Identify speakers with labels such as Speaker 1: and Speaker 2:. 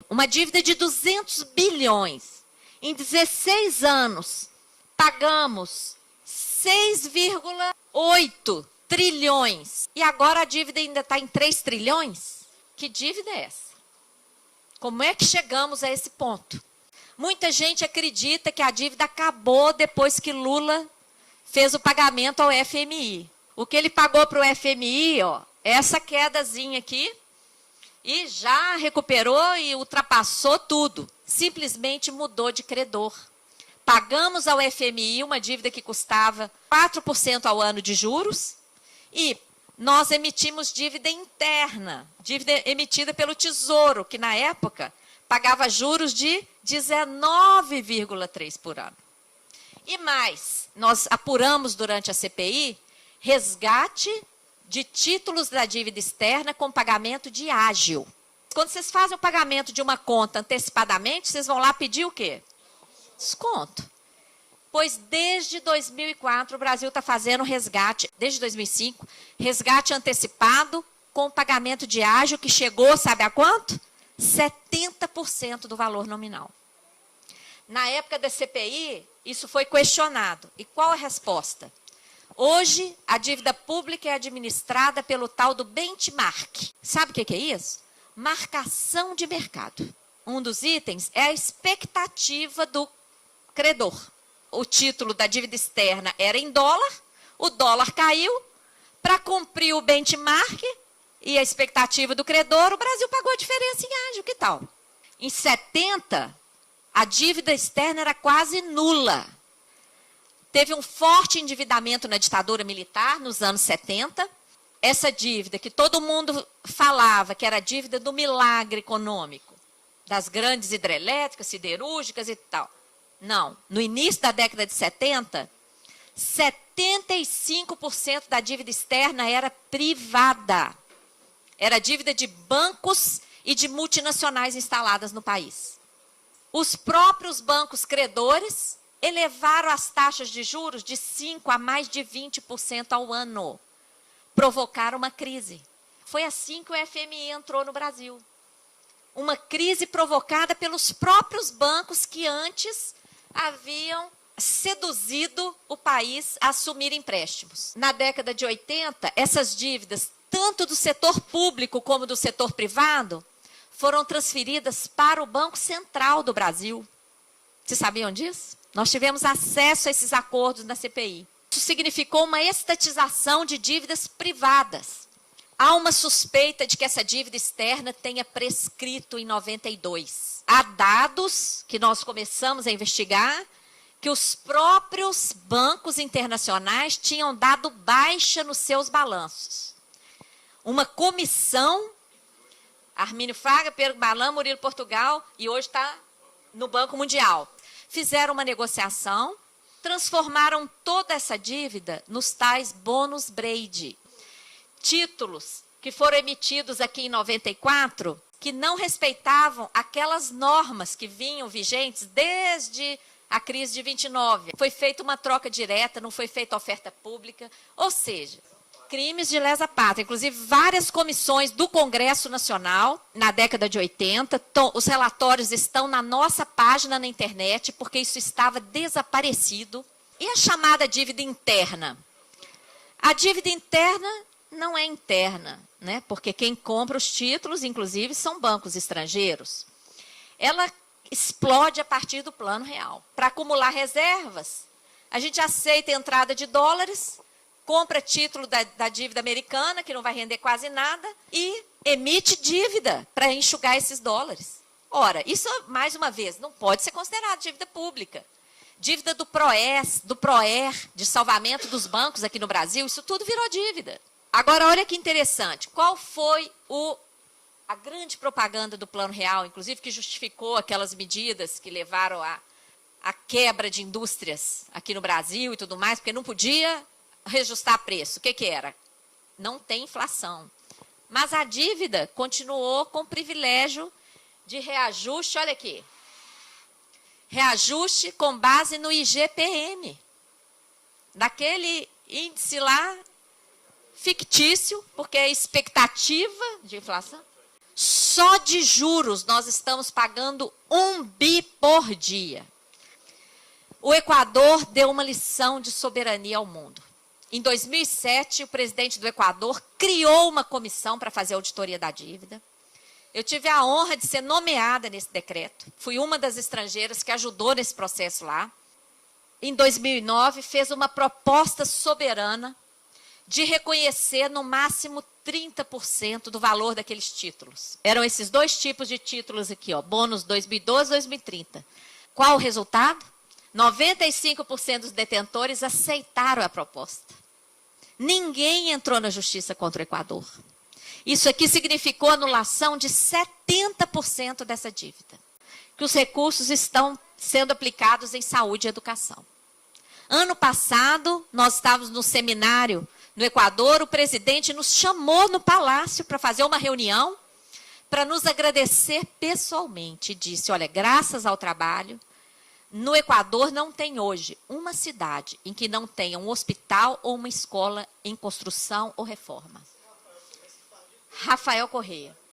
Speaker 1: Uma dívida de 200 bilhões. Em 16 anos, pagamos 6,8 trilhões. E agora a dívida ainda está em 3 trilhões? Que dívida é essa? Como é que chegamos a esse ponto? Muita gente acredita que a dívida acabou depois que Lula fez o pagamento ao FMI. O que ele pagou para o FMI, ó, essa quedazinha aqui, e já recuperou e ultrapassou tudo. Simplesmente mudou de credor. Pagamos ao FMI uma dívida que custava 4% ao ano de juros e nós emitimos dívida interna, dívida emitida pelo Tesouro, que na época pagava juros de 19,3% por ano. E mais, nós apuramos durante a CPI resgate de títulos da dívida externa com pagamento de ágil. Quando vocês fazem o pagamento de uma conta antecipadamente, vocês vão lá pedir o quê? Desconto. Pois desde 2004 o Brasil está fazendo resgate, desde 2005, resgate antecipado com pagamento de ágil que chegou, sabe a quanto? 70% do valor nominal. Na época da CPI, isso foi questionado. E qual a resposta? Hoje, a dívida pública é administrada pelo tal do benchmark. Sabe o que é isso? Marcação de mercado. Um dos itens é a expectativa do credor. O título da dívida externa era em dólar, o dólar caiu, para cumprir o benchmark e a expectativa do credor, o Brasil pagou a diferença em ágil, que tal? Em 70, a dívida externa era quase nula. Teve um forte endividamento na ditadura militar, nos anos 70. Essa dívida que todo mundo falava que era a dívida do milagre econômico, das grandes hidrelétricas, siderúrgicas e tal. Não, no início da década de 70, 75% da dívida externa era privada. Era dívida de bancos e de multinacionais instaladas no país. Os próprios bancos credores elevaram as taxas de juros de 5% a mais de 20% ao ano. Provocaram uma crise. Foi assim que o FMI entrou no Brasil. Uma crise provocada pelos próprios bancos que antes haviam seduzido o país a assumir empréstimos. Na década de 80, essas dívidas, tanto do setor público como do setor privado, foram transferidas para o Banco Central do Brasil. Vocês sabiam disso? Nós tivemos acesso a esses acordos na CPI. Isso significou uma estatização de dívidas privadas. Há uma suspeita de que essa dívida externa tenha prescrito em 92. Há dados que nós começamos a investigar que os próprios bancos internacionais tinham dado baixa nos seus balanços. Uma comissão, Armínio Fraga, Pedro Balan, Murilo Portugal, e hoje está no Banco Mundial, fizeram uma negociação, transformaram toda essa dívida nos tais bônus Brady. Títulos que foram emitidos aqui em 94, que não respeitavam aquelas normas que vinham vigentes desde a crise de 29. Foi feita uma troca direta, não foi feita oferta pública, ou seja, crimes de lesa pátria. Inclusive, várias comissões do Congresso Nacional, na década de 80, os relatórios estão na nossa página na internet, porque isso estava desaparecido. E a chamada dívida interna? A dívida interna não é interna, né? Porque quem compra os títulos, inclusive, são bancos estrangeiros. Ela explode a partir do Plano Real. Para acumular reservas, a gente aceita a entrada de dólares, compra título da dívida americana, que não vai render quase nada, e emite dívida para enxugar esses dólares. Ora, isso, mais uma vez, não pode ser considerado dívida pública. Dívida do PROES, do PROER, de salvamento dos bancos aqui no Brasil, isso tudo virou dívida. Agora, olha que interessante, qual foi a grande propaganda do Plano Real, inclusive que justificou aquelas medidas que levaram à quebra de indústrias aqui no Brasil e tudo mais, porque não podia reajustar preço. O que era? Não tem inflação. Mas a dívida continuou com o privilégio de reajuste, olha aqui, reajuste com base no IGPM, daquele índice lá fictício, porque é expectativa de inflação. Só de juros nós estamos pagando 1 bi por dia. O Equador deu uma lição de soberania ao mundo. Em 2007, o presidente do Equador criou uma comissão para fazer a auditoria da dívida. Eu tive a honra de ser nomeada nesse decreto. Fui uma das estrangeiras que ajudou nesse processo lá. Em 2009, fez uma proposta soberana de reconhecer no máximo 30% do valor daqueles títulos. Eram esses dois tipos de títulos aqui, ó, bônus 2012 e 2030. Qual o resultado? 95% dos detentores aceitaram a proposta. Ninguém entrou na justiça contra o Equador. Isso aqui significou anulação de 70% dessa dívida, que os recursos estão sendo aplicados em saúde e educação. Ano passado, nós estávamos no seminário no Equador, o presidente nos chamou no palácio para fazer uma reunião, para nos agradecer pessoalmente. E disse, olha, graças ao trabalho, no Equador não tem hoje uma cidade em que não tenha um hospital ou uma escola em construção ou reforma. Rafael Correia.